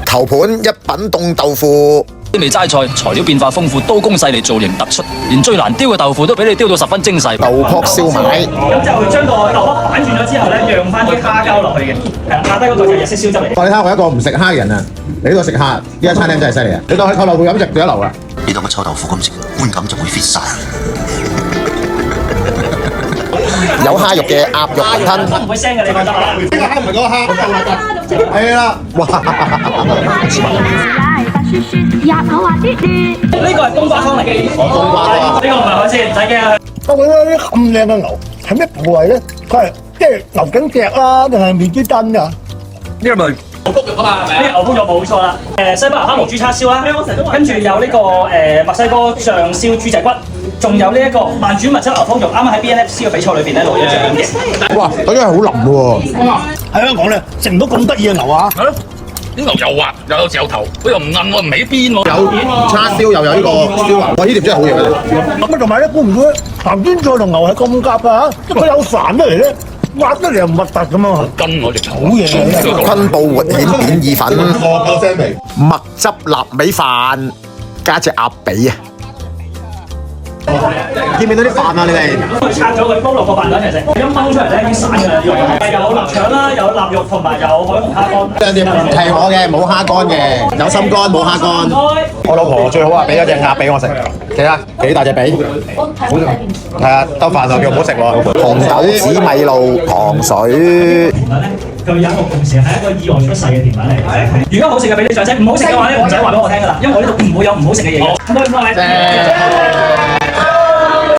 頭盤一品凍豆腐。啲味齋菜材料變化豐富，刀工細膩，造型突出，連最難雕嘅豆腐都俾你雕到十分精細。豆卜燒賣，咁就將個豆卜反轉咗之後咧，釀翻啲蝦膠落去嘅。係啦，下低嗰個就係日式燒汁嚟。你睇下我一個唔食蝦嘅人啊，你呢度食蝦，呢間餐廳真係犀利啊！你當去購樂會飲食就一流啦。你當個臭豆腐咁食，觀感就會 fit 晒。有蝦肉嘅鴨肉雲吞。唔會聲嘅，你覺得啊？呢個蝦唔係嗰個蝦，係啦，哇！呢個係冬瓜湯嚟嘅，冬瓜湯，呢個唔係海鮮，唔使驚啊！究竟呢啲咁靚嘅牛係咩部位咧？佢係即係牛頸脊啊，定係面珠墩㗎？呢個咪牛腹肉啊嘛，係咪？呢個牛腹肉冇錯啦。西班牙蝦無豬叉燒啦，跟住有呢個墨西哥醬燒豬脊骨，仲有呢一個慢煮蜜汁牛腹肉，啱啱喺 BNFC 嘅比賽裏邊咧攞咗獎嘅。哇！嗰啲係好腍嘅喎。喺香港咧食唔到咁得意嘅牛啊！啲牛又滑又有嚼頭，佢又唔韌喎，唔起邊喎。有叉燒又有呢個燒牛，哇！呢碟真係好嘢嘅。咁同埋咧，估唔到鹹酸菜同牛係咁夾㗎嚇，即係佢有飯出嚟咧，挖得嚟又唔核突咁啊！跟我隻好嘢昆布活蜆片意粉，夠腥味。墨汁臘味飯，加隻鴨髀啊！見唔見到啲飯啊？你哋佢拆咗佢煲落個飯度一齊食，一掹出嚟咧已經散㗎啦。有臘腸啦，有臘肉同埋有海紅蝦乾。係我嘅，冇蝦乾嘅，有心肝冇蝦乾。我老婆最好啊，俾咗隻鴨俾我食，睇下幾大隻髀，係啊，兜飯就叫唔好食喎。紅豆紫米露糖水。佢有一個同時係一個意外出世嘅甜品嚟嘅。如果好食嘅俾你掌聲，唔好食嘅話咧唔使話俾我聽㗎啦，因為我呢度唔會有唔好食嘅嘢嘅。唔該唔該。